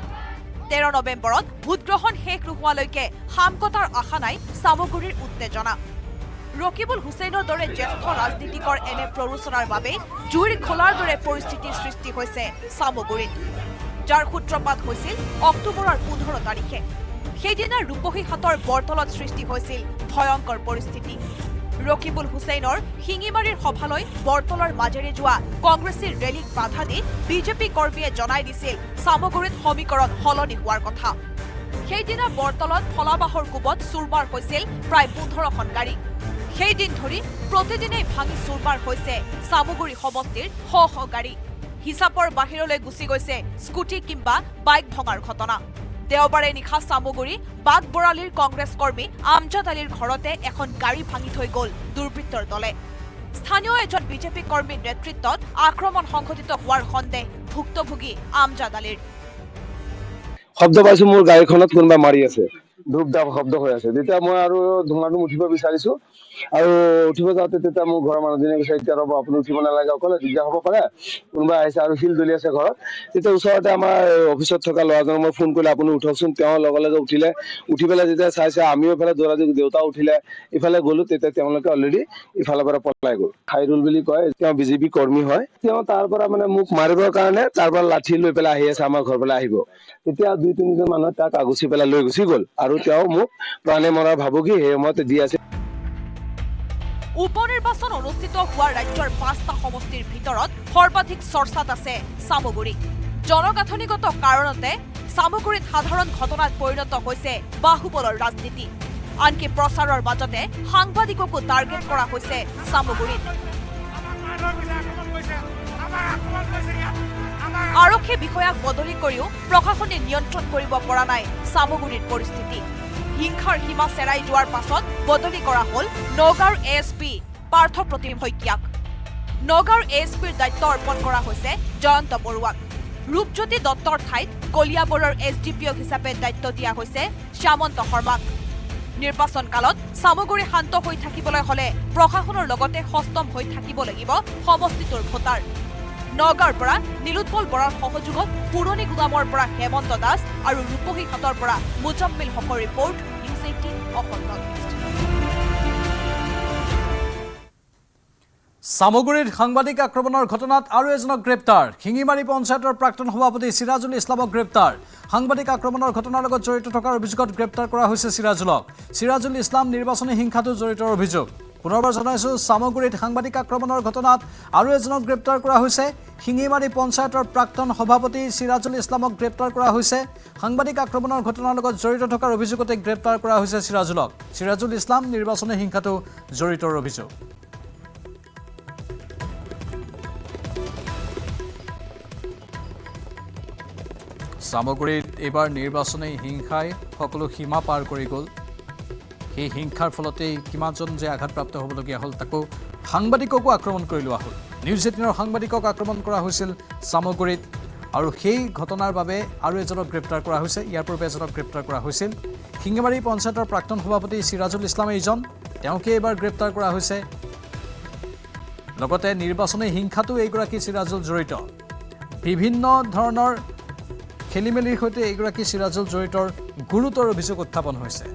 F: 13 নৱেম্বৰত ভোটগ্ৰহণ শেষ নোহোৱালৈকে হাম কটাৰ আশা নাই চামগুৰিৰ উত্তেজনা ৰকিবুল হুছেইনৰ দৰে জ্যেষ্ঠ ৰাজনীতিকৰ এনে প্ৰৰোচনাৰ বাবে জুইৰ খোলাৰ দৰে পৰিস্থিতিৰ সৃষ্টি হৈছে চামগুৰিত যাৰ সূত্ৰপাত হৈছিল অক্টোবৰৰ 15 তাৰিখে সেইদিনা ৰূপহীহাটৰ বৰতলত সৃষ্টি হৈছিল ভয়ংকৰ পৰিস্থিতি ৰকিবুল হুছেইনৰ শিঙিমাৰীৰ সভালৈ বৰতলৰ মাজেৰে যোৱা কংগ্ৰেছীৰ ৰেলীক বাধা দি বিজেপি কৰ্মীয়ে জনাই দিছিল চামগুৰিত সমীকৰণ সলনি হোৱাৰ কথা সেইদিনা বৰতলত ফলাবাহৰ কোবত চুৰমাৰ হৈছিল প্ৰায় 15খন গাড়ী সেইদিন ধৰি প্ৰতিদিনেই ভাঙি চুৰমাৰ হৈছে চামগুৰি সমষ্টিৰ শ শ গাড়ী হিচাপৰ বাহিৰলৈ গুচি গৈছে স্কুটি কিংবা বাইক ভঙাৰ ঘটনা দেওবাৰে নিশা চামগুৰি বাগবৰালিৰ কংগ্ৰেছ কৰ্মী আমজাদ আলীৰ ঘৰতে এখন গাড়ী ভাঙি থৈ গ'ল দুৰ্বৃত্তৰ দলে স্থানীয় এজন বিজেপি কৰ্মীৰ নেতৃত্বত আক্ৰমণ সংঘটিত হোৱাৰ সন্দেহ ভুক্তভোগী আমজাদ আলীৰ
M: শব্দ পাইছো মোৰ গাড়ীখনত কোনোবা মাৰি আছে ধূপ ধাপ শব্দ হৈ আছে তেতিয়া মই আৰু ধুমাটো উঠিব বিচাৰিছো আৰু উঠিব যাওঁতে তেতিয়া মোৰ ঘৰৰ মানুহজনে কৈছে এতিয়া ৰ'ব আপুনি উঠিব নালাগে অকলে দিগদাৰ হ'ব পাৰে কোনোবা আহিছে আৰু শিল দলি আছে ঘৰত তেতিয়া ওচৰতে আমাৰ অফিচত থকা ল'ৰাজনক মই ফোন কৰিলে আপুনি উঠকচোন তেওঁ লগে লগে উঠি পেলাই যেতিয়া চাইছে আমিও এইফালে দৌৰা দেউতা উঠিলে ইফালে গ'লো তেতিয়া তেওঁলোকে অলৰেডি ইফালৰ পৰা পলাই গ'ল খাইৰুল বুলি কয় তেওঁ বিজেপি কৰ্মী হয় তেওঁ তাৰ পৰা মানে মোক মাৰিবৰ কাৰণে তাৰ পৰা লাঠি লৈ পেলাই আহি আছে আমাৰ ঘৰ পেলাই আহিব তেতিয়া 2-3জন মানুহ তাক আগুচি পেলাই লৈ গুচি গ'ল আৰু তেওঁ মোক প্ৰাণে মৰাৰ ভাবুকি সেই সময়তে দি আছে
F: উপনিৰ্বাচন অনুষ্ঠিত হোৱা ৰাজ্যৰ 5টা সমষ্টিৰ ভিতৰত সৰ্বাধিক চৰ্চাত আছে চামগুৰি জনগাঁথনিগত কাৰণতে চামগুৰিত সাধাৰণ ঘটনাত পৰিণত হৈছে বাহুবলৰ ৰাজনীতি আনকি প্ৰচাৰৰ মাজতে সাংবাদিককো টাৰ্গেট কৰা হৈছে চামগুৰিত আৰক্ষী বিষয়াক বদলি কৰিও প্ৰশাসনে নিয়ন্ত্ৰণ কৰিব পৰা নাই চামগুৰিৰ পৰিস্থিতি হিংসাৰ সীমা চেৰাই যোৱাৰ পাছত বদলি কৰা হ'ল নগাঁৱৰ এএছপি পাৰ্থ প্ৰতিম শইকীয়াক নগাঁৱৰ এএছপিৰ দায়িত্ব অৰ্পণ কৰা হৈছে জয়ন্ত বৰুৱাক ৰূপজ্যোতি দত্তৰ ঠাইত কলিয়াবৰৰ এছডিপিঅ হিচাপে দায়িত্ব দিয়া হৈছে শ্যামন্ত শৰ্মাক নিৰ্বাচন কালত চামগুৰি শান্ত হৈ থাকিবলৈ হলে প্ৰশাসনৰ লগতে সষ্টম হৈ থাকিব লাগিব সমষ্টিটোৰ ভোটাৰ নগাঁৱৰ পৰা নীলোৎপল বৰাৰ সহযোগত পুৰণি গুদামৰ পৰা হেমন্ত দাস আৰু ৰূপহীহাটৰ পৰা মুজাম্মিল হকৰ ৰিপৰ্ট নিউজ 18 অসম নৰ্থ-ইষ্ট
A: চামগুৰিত সাংবাদিক আক্ৰমণৰ ঘটনাত আৰু এজনক গ্ৰেপ্তাৰ শিঙিমাৰী পঞ্চায়তৰ প্ৰাক্তন সভাপতি সিৰাজুল ইছলামক গ্ৰেপ্তাৰ সাংবাদিক আক্ৰমণৰ ঘটনাৰ লগত জড়িত থকাৰ অভিযোগত গ্ৰেপ্তাৰ কৰা হৈছে সিৰাজুলক সিৰাজুল ইছলাম নিৰ্বাচনী হিংসাতো জড়িত অভিযোগ পুনৰবাৰ জনাইছো চামগুৰিত সাংবাদিক আক্ৰমণৰ ঘটনাত আৰু এজনক গ্ৰেপ্তাৰ কৰা হৈছে শিঙিমাৰী পঞ্চায়তৰ প্ৰাক্তন সভাপতি সিৰাজুল ইছলামক গ্ৰেপ্তাৰ কৰা হৈছে সাংবাদিক আক্ৰমণৰ ঘটনাৰ লগত জড়িত থকাৰ অভিযোগতে গ্ৰেপ্তাৰ কৰা হৈছে সিৰাজুলক সিৰাজুল ইছলাম নিৰ্বাচনী হিংসাতো জড়িত অভিযোগ চামগুৰিত এইবাৰ নিৰ্বাচনী হিংসাই সকলো সীমা পাৰ কৰি গ'ল এই হিংসাৰ ফলতেই কিমানজন যে আঘাতপ্ৰাপ্ত হ'বলগীয়া হ'ল তাকো সাংবাদিককো আক্ৰমণ কৰি লোৱা হ'ল নিউজ 18ৰ সাংবাদিকক আক্ৰমণ কৰা হৈছিল চামগুৰিত আৰু সেই ঘটনাৰ বাবে আৰু এজনক গ্ৰেপ্তাৰ কৰা হৈছে ইয়াৰ পূৰ্বে এজনক গ্ৰেপ্তাৰ কৰা হৈছিল শিঙিমাৰী পঞ্চায়তৰ প্ৰাক্তন সভাপতি সিৰাজুল ইছলাম এইজন তেওঁকে এইবাৰ গ্ৰেপ্তাৰ কৰা হৈছে লগতে নিৰ্বাচনী হিংসাতো এইগৰাকী সিৰাজুল জড়িত বিভিন্ন ধৰণৰ খেলিমেলিৰ সৈতে এইগৰাকী সিৰাজুল জড়িতৰ গুৰুতৰ অভিযোগ উত্থাপন হৈছে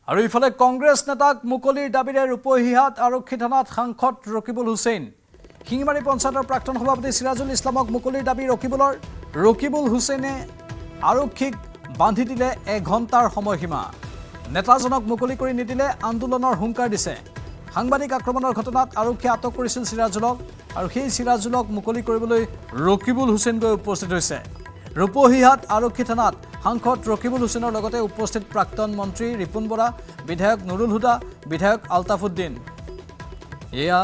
A: আৰু ইফালে কংগ্ৰেছ নেতাক মুকলিৰ দাবীৰে ৰূপহীহাট আৰক্ষী থানাত সাংসদ ৰকিবুল হুছেইন শিঙিমাৰী পঞ্চায়তৰ প্ৰাক্তন সভাপতি সিৰাজুল ইছলামক মুকলিৰ দাবী ৰকিবুল হুছেইনে আৰক্ষীক বান্ধি দিলে 1 ঘণ্টাৰ সময়সীমা নেতাজনক মুকলি কৰি নিদিলে আন্দোলনৰ হুংকাৰ দিছে সাংবাদিক আক্ৰমণৰ ঘটনাত আৰক্ষীয়ে আটক কৰিছিল সিৰাজুলক আৰু সেই সিৰাজুলক মুকলি কৰিবলৈ ৰকিবুল হুছেইন গৈ উপস্থিত হৈছে ৰূপহীহাট আৰক্ষী থানাত সাংসদ ৰকিবুল হুছেইনৰ লগতে উপস্থিত প্ৰাক্তন মন্ত্ৰী ৰিপুন বৰা বিধায়ক নুৰুল হুদা বিধায়ক আলতাফুদ্দিন এয়া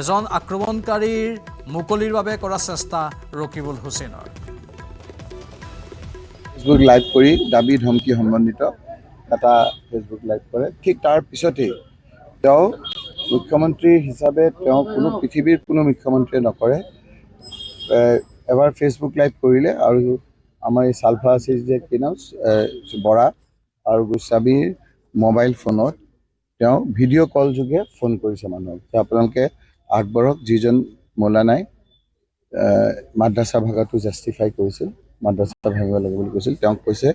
A: এজন আক্ৰমণকাৰীৰ মুকলিৰ বাবে কৰা চেষ্টা ৰকিবুল হুছেইনৰ
N: ফেচবুক লাইভ কৰি দাবী ধমকি সম্বন্ধিত এটা ফেচবুক লাইভ কৰে। ঠিক তাৰ পিছতেই তেওঁ মুখ্যমন্ত্ৰী হিচাপে তেওঁ কোনো পৃথিৱীৰ কোনো মুখ্যমন্ত্ৰীয়ে নকৰে, এবাৰ ফেচবুক লাইভ কৰিলে আৰু আমাৰ এই চালফা আছে যে কি নাম বৰা আৰু গোস্বামীৰ মোবাইল ফোনত তেওঁ ভিডিঅ' কল যোগে ফোন কৰিছে মানুহক যে আপোনালোকে আগবাঢ়ক, যিজন মৌলানাই মাদ্ৰাছা ভাগাটো জাষ্টিফাই কৰিছিল, মাদ্ৰাছা ভাগিব লাগে বুলি কৈছিল, তেওঁক কৈছে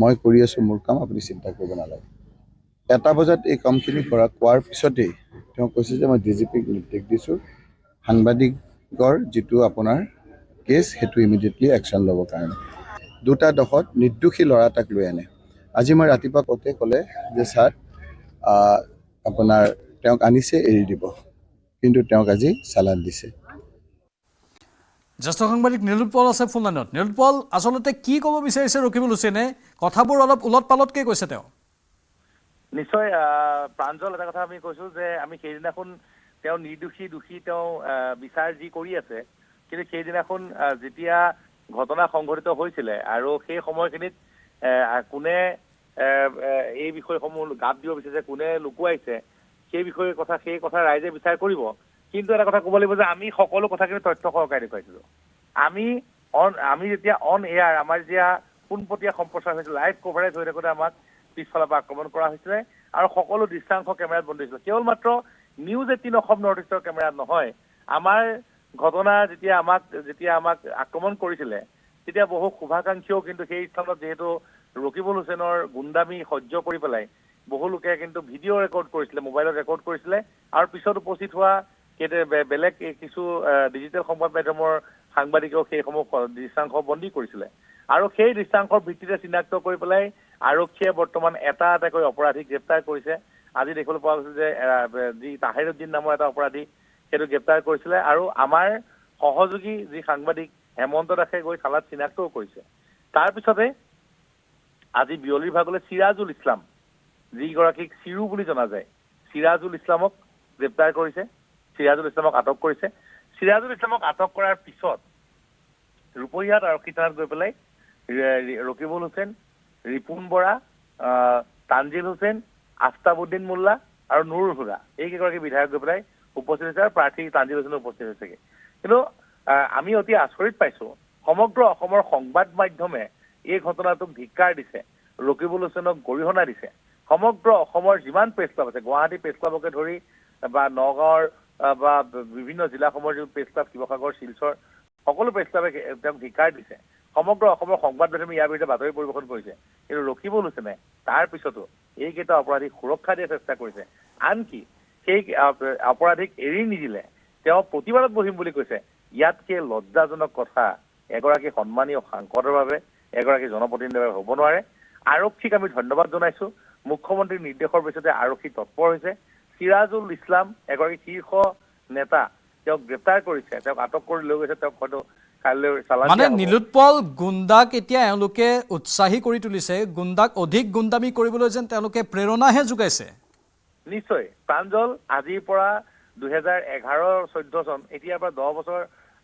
N: মই কৰি আছোঁ মোৰ কাম, আপুনি চিন্তা কৰিব নালাগে। 1টা বজাত এই কামখিনি কোৱাৰ পিছতেই তেওঁ কৈছে যে মই DGPক নিৰ্দেশ দিছোঁ সাংবাদিকৰ যিটো আপোনাৰ কেছ সেইটো ইমিডিয়েটলি একশ্যন ল'বৰ কাৰণে। 2টা দশত নিৰ্দোষী ল'ৰা এটাক লৈ আনে। আজি মই ৰাতিপুৱা ক'লে যে ছাৰ আপোনাৰ তেওঁক আনিছে এৰি দিব, কিন্তু তেওঁক আজি চালান দিছে।
A: জ্যেষ্ঠ সাংবাদিক নীলোৎপল আছে ফোন লাইনত। নীলোৎপল, আচলতে কি ক'ব বিচাৰিছে ৰকিবুল হুছেইনে? কথাবোৰ অলপ ওলট পালটকৈ কৈছে তেওঁ।
B: নিশ্চয় প্ৰাঞ্জল, এটা কথা আমি কৈছোঁ যে আমি সেইদিনাখন তেওঁ নিৰ্দোষী দোষী তেওঁ বিচাৰ যি কৰি আছে, কিন্তু সেইদিনাখন যেতিয়া ঘটনা সংঘটিত হৈছিলে আৰু সেই সময়খিনিত কোনে এই বিষয়সমূহ গাত দিব বিচাৰিছে, কোনে লুকুৱাইছে, সেই কথা ৰাইজে বিচাৰ কৰিব। কিন্তু এটা কথা ক'ব লাগিব যে আমি সকলো কথাখিনি তথ্য সহকাৰে দেখুৱাইছিলোঁ। আমি যেতিয়া অন এয়াৰ আমাৰ যেতিয়া পোনপটীয়া সম্প্ৰচাৰ হৈছিল, লাইভ কভাৰেজ হৈ থাকোঁতে আমাক পিছফালৰ পৰা আক্ৰমণ কৰা হৈছিলে আৰু সকলো দৃশ্যাংশ কেমেৰাত বন্দী হৈছিল। কেৱল মাত্ৰ নিউজ 18 অসম নৰ্থ ইষ্টৰ কেমেৰাত নহয়, আমাৰ ঘটনা যেতিয়া আমাক আক্ৰমণ কৰিছিলে তেতিয়া বহু শুভাকাংক্ষীও কিন্তু সেই স্থানত যিহেতু ৰকিবুল হুছেইনৰ গুণ্ডামি সহ্য কৰি পেলাই বহু লোকে কিন্তু ভিডিঅ' ৰেকৰ্ড কৰিছিলে, মোবাইলত ৰেকৰ্ড কৰিছিলে আৰু পিছত উপস্থিত হোৱা বেলেগ কিছু ডিজিটেল সংবাদ মাধ্যমৰ সাংবাদিকেও সেইসমূহ দৃশ্যাংশ বন্দী কৰিছিলে আৰু সেই দৃশ্যাংশৰ ভিত্তিতে চিনাক্ত কৰি পেলাই আৰক্ষীয়ে বৰ্তমান এটা এটাকৈ অপৰাধীক গ্ৰেপ্তাৰ কৰিছে। আজি দেখিবলৈ পোৱা গৈছে যে যি তাহিৰুদ্দিন নামৰ এটা অপৰাধী সেইটো গ্ৰেপ্তাৰ কৰিছিলে আৰু আমাৰ সহযোগী যি সাংবাদিক হেমন্ত দাসে গৈ থানাত চিনাক্তও কৰিছে। তাৰপিছতে আজি বিয়লিৰ ভাগলৈ চিৰাজুল ইছলাম, যিগৰাকীক চিৰু বুলি জনা যায়, চিৰাজুল ইছলামক গ্ৰেপ্তাৰ কৰিছে, চিৰাজুল ইছলামক আটক কৰিছে। চিৰাজুল ইছলামক আটক কৰাৰ পিছত ৰূপহীয়াত আৰক্ষী থানাত গৈ পেলাই ৰকিবুল হুছেইন, ৰিপুন বৰা, তানজিল হুছেইন, আফতাবুদ্দিন মোল্লা আৰু নুৰুল হুদা এইকেইগৰাকী বিধায়ক গৈ পেলাই উপস্থিত হৈছে আৰু প্ৰাৰ্থী তানজিল হুছেইনো উপস্থিত হৈছেগে। কিন্তু আমি অতি আচৰিত পাইছোঁ, সমগ্ৰ অসমৰ সংবাদ মাধ্যমে এই ঘটনাটোক ধিক্কাৰ দিছে, ৰকিবুল হুছেইনক গৰিহণা দিছে। সমগ্ৰ অসমৰ যিমান প্ৰেছ ক্লাব আছে, গুৱাহাটী প্ৰেছ ক্লাবকে ধৰি বা নগাঁৱৰ বা বিভিন্ন জিলাসমূহৰ যিবোৰ প্ৰেছ ক্লাব, শিৱসাগৰ, শিলচৰ, সকলো প্ৰেছ ক্লাবে তেওঁক ধিক্কাৰ দিছে। সমগ্ৰ অসমৰ সংবাদ মাধ্যমে ইয়াৰ বিৰুদ্ধে বাতৰি পৰিৱেশন কৰিছে। কিন্তু ৰকিবুল হুছেইনে তাৰ পিছতো এইকেইটা অপৰাধীক সুৰক্ষা দিয়াৰ চেষ্টা কৰিছে। আনকি সেই অপৰাধীক এৰি নিদিলে, তেওঁ প্ৰতিবাদত বহিম বুলি কৈছে। ইয়াতকে লজ্জাজনক কথা এগৰাকী সন্মানীয় সাংসদৰ বাবে, এগৰাকী জনপ্ৰতিনিধিৰ বাবে হ'ব নোৱাৰে। আৰক্ষীক আমি ধন্যবাদ জনাইছোঁ। মুখ্যমন্ত্ৰীৰ নিৰ্দেশৰ পিছতে আৰক্ষী তৎপৰ হৈছে। চিৰাজুল ইছলাম এগৰাকী শীৰ্ষ নেতা, তেওঁক গ্ৰেপ্তাৰ কৰিছে, তেওঁক আটক কৰি লৈ গৈছে, তেওঁক হয়তো কাইলৈ চালান
A: মানে নীলোৎপল, গুণ্ডাক এতিয়া এওঁলোকে উৎসাহী কৰি তুলিছে, গুণ্ডাক অধিক গুণ্ডামি কৰিবলৈ যেন তেওঁলোকে প্ৰেৰণাহে যোগাইছে।
B: নিশ্চয় প্ৰাঞ্জল, আজিৰ পৰা 2011-14 চন, এতিয়াৰ পৰা 10 বছৰ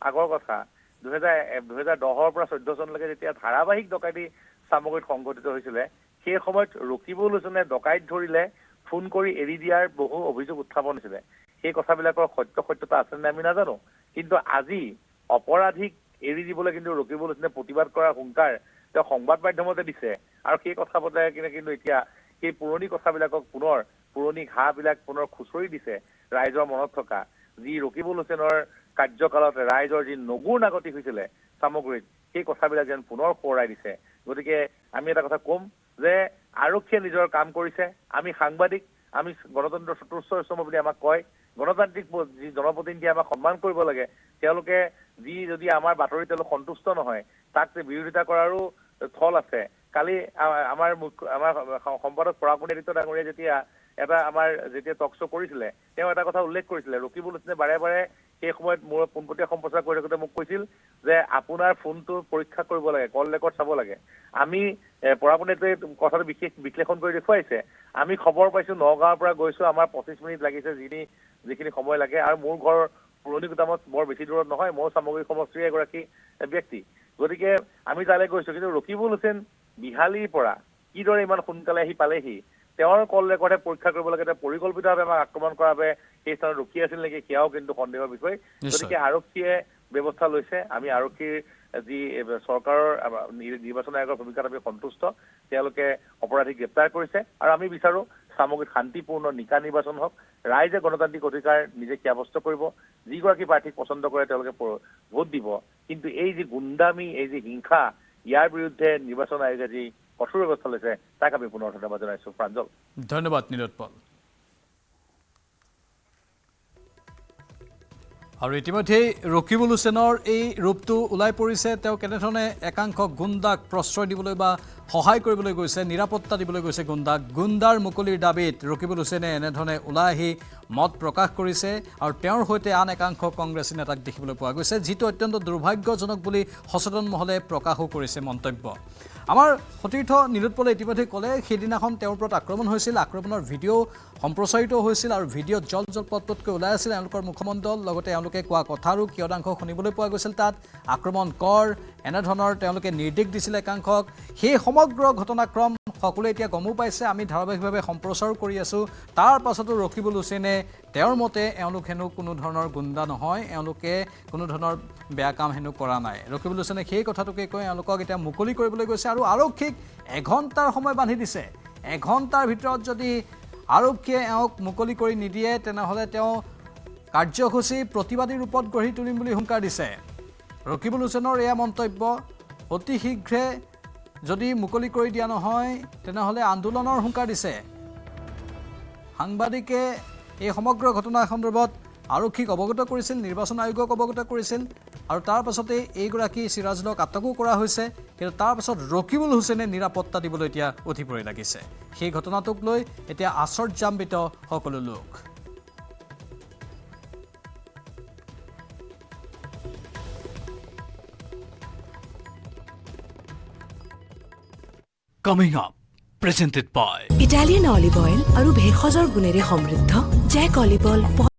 B: আগৰ কথা, 2010-ৰ পৰা 14 চনলৈকে যেতিয়া ধাৰাবাহিক ডকাইতি চামগুৰিত সংঘটিত হৈছিলে, সেই সময়ত ৰকিবুল হুছেইনে ডকাইত ধৰিলে ফোন কৰি এৰি দিয়াৰ বহু অভিযোগ উত্থাপন হৈছিলে। সেই কথাবিলাকৰ সত্যতা আছে নে আমি নাজানো, কিন্তু আজি অপৰাধীক এৰি দিবলৈ কিন্তু ৰকিবুল হুছেইনে প্ৰতিবাদ কৰাৰ হুংকাৰ তেওঁ সংবাদ মাধ্যমতে দিছে আৰু সেই কথা বতাই কিনে কিন্তু এতিয়া সেই পুৰণি কথাবিলাকক পুৰণি ঘাঁহবিলাক পুনৰ খুচৰি দিছে ৰাইজৰ মনত থকা, যি ৰকিবুল হুছেইনৰ কাৰ্যকালত ৰাইজৰ যি নগুৰ নাগতি হৈছিলে চামগুৰিত, সেই কথাবিলাক যেন পুনৰ সোঁৱৰাই দিছে। গতিকে আমি এটা কথা ক'ম যে আৰক্ষীয়ে নিজৰ কাম কৰিছে, আমি সাংবাদিক, আমি গণতন্ত্ৰৰ চতুৰ্থ স্তম্ভ বুলি আমাক কয়, গণতান্ত্ৰিক যি জনপ্ৰতিনিধিয়ে আমাক সন্মান কৰিব লাগে, তেওঁলোকে যদি আমাৰ বাতৰি তেওঁলোক সন্তুষ্ট নহয়, তাক বিৰোধিতা কৰাৰো থল আছে। কালি আমাৰ সম্পাদক পৰাগমণি ডাঙৰীয়াই যেতিয়া টক শ্ব' কৰিছিলে, তেওঁ এটা কথা উল্লেখ কৰিছিলে, ৰকিবুল হুছেইনে বাৰে বাৰে সেই সময়ত মোৰ পোনপটীয়া সম্প্ৰচাৰ কৰি থাকোঁতে মোক কৈছিল যে আপোনাৰ ফোনটো পৰীক্ষা কৰিব লাগে, কল ৰেকৰ্ড চাব লাগে। আমি পৰাগমণিয়ে কথাটো বিশেষ বিশ্লেষণ কৰি দেখুৱাইছে, আমি খবৰ পাইছোঁ নগাঁৱৰ পৰা গৈছোঁ, আমাৰ 25 মিনিট লাগিছে যিখিনি সময় লাগে, আৰু মোৰ ঘৰ পুৰণি গোদামত বৰ বেছি দূৰত নহয়, মই চামগুৰি সমষ্টিৰ এগৰাকী ব্যক্তি। গতিকে আমি তালৈ গৈছোঁ, কিন্তু ৰকিবুল হুছেইন বিহালীৰ পৰা কিদৰে ইমান সোনকালে আহি পালেহি, তেওঁৰ কল ৰেকৰ্ডে পৰীক্ষা কৰিব লাগে, তেওঁ পৰিকল্পিতভাৱে আমাক আক্ৰমণ কৰাৰ বাবে সেই স্থানত ৰখি আছিল নেকি, সেয়াও কিন্তু সন্দেহৰ বিষয়। গতিকে আৰক্ষীয়ে ব্যৱস্থা লৈছে। আমি আৰক্ষীৰ যি চৰকাৰৰ নিৰ্বাচন আয়োগৰ ভূমিকাত আমি সন্তুষ্ট। তেওঁলোকে অপৰাধীক গ্ৰেপ্তাৰ কৰিছে আৰু আমি বিচাৰোঁ সামগ্ৰিক শান্তিপূৰ্ণ নিকা নিৰ্বাচন হওক, ৰাইজে গণতান্ত্ৰিক অধিকাৰ নিজে সাব্যস্ত কৰিব, যিগৰাকী প্ৰাৰ্থীক পচন্দ কৰে তেওঁলোকে ভোট দিব। কিন্তু এই যি গুণ্ডামি, এই যি হিংসা, ইয়াৰ বিৰুদ্ধে নিৰ্বাচন আয়োগে যি কঠোৰ ব্যৱস্থা লৈছে তাক আমি পুনৰ ধন্যবাদ জনাইছোঁ। প্ৰাঞ্জল,
A: ধন্যবাদ নীলোৎপল। আৰু ইতিমধ্যেই ৰকিবুল হুছেইনৰ এই ৰূপটো ওলাই পৰিছে। তেওঁ কেনেধৰণে একাংশ গুণ্ডাক প্ৰশ্ৰয় দিবলৈ বা সহায় কৰিবলৈ গৈছে, নিৰাপত্তা দিবলৈ গৈছে গুণ্ডাৰ মুকলিৰ দাবীত ৰকিবুল হুছেইনে এনেধৰণে ওলাই আহি মত প্ৰকাশ কৰিছে। আৰু তেওঁৰ সৈতে আন একাংশ কংগ্ৰেছী নেতাক দেখিবলৈ পোৱা গৈছে, যিটো অত্যন্ত দুৰ্ভাগ্যজনক বুলি সচেতন মহলে প্ৰকাশো কৰিছে মন্তব্য। আমাৰ সতীৰ্থ নীলোৎপলে ইতিমধ্যে ক'লে সেইদিনাখন তেওঁৰ ওপৰত আক্ৰমণ হৈছিল, আক্ৰমণৰ ভিডিঅ' সম্প্ৰচাৰিত হৈছিল আৰু ভিডিঅ'ত জল পটপটকৈ ওলাই আছিল এওঁলোকৰ মুখমণ্ডল, লগতে এওঁলোকে কোৱা কথাৰো কিয়দাংশ শুনিবলৈ পোৱা গৈছিল। তাত আক্ৰমণ কৰ এনেধৰণৰ তেওঁলোকে নিৰ্দেশ দিছিল একাংশক। সেই সমগ্ৰ ঘটনাক্ৰম সকলোৱে এতিয়া গমো পাইছে, আমি ধাৰাবাহিকভাৱে সম্প্ৰচাৰো কৰি আছোঁ। তাৰ পাছতো ৰকিবুল হুছেইনে তেওঁৰ মতে এওঁলোক হেনো কোনো ধৰণৰ গুণ্ডা নহয়, এওঁলোকে কোনো ধৰণৰ বেয়া কাম হেনো কৰা নাই। ৰকিবুল হুছেইনে সেই কথাটোকে কৈ এওঁলোকক এতিয়া মুকলি কৰিবলৈ গৈছে আৰু আৰক্ষীক এঘণ্টাৰ সময় বান্ধি দিছে। এঘণ্টাৰ ভিতৰত যদি আৰক্ষীয়ে এওঁক মুকলি কৰি নিদিয়ে তেনেহ'লে তেওঁ কাৰ্যসূচী প্ৰতিবাদী ৰূপত গঢ়ি তুলিম বুলি হুংকাৰ দিছে। ৰকিবুল হুছেইনৰ এয়া মন্তব্য, অতি শীঘ্ৰে যদি মুকলি কৰি দিয়া নহয় তেনেহ'লে আন্দোলনৰ হুংকাৰ দিছে। সাংবাদিকে এই সমগ্ৰ ঘটনা সন্দৰ্ভত আৰক্ষীক অৱগত কৰিছিল, নিৰ্বাচন আয়োগক অৱগত কৰিছিল আৰু তাৰ পাছতে এইগৰাকী চিৰাজুলক আটকো কৰা হৈছে। কিন্তু তাৰ পাছত ৰকিবুল হুছেইনে নিৰাপত্তা দিবলৈ এতিয়া উঠি পৰি লাগিছে। সেই ঘটনাটোক লৈ এতিয়া আশ্চৰ্যান্বিত সকলো লোক। Coming up, presented by
O: Italian olive oil আৰু ভেষজৰ গুণেৰে সমৃদ্ধ জেক অলিভ অইল।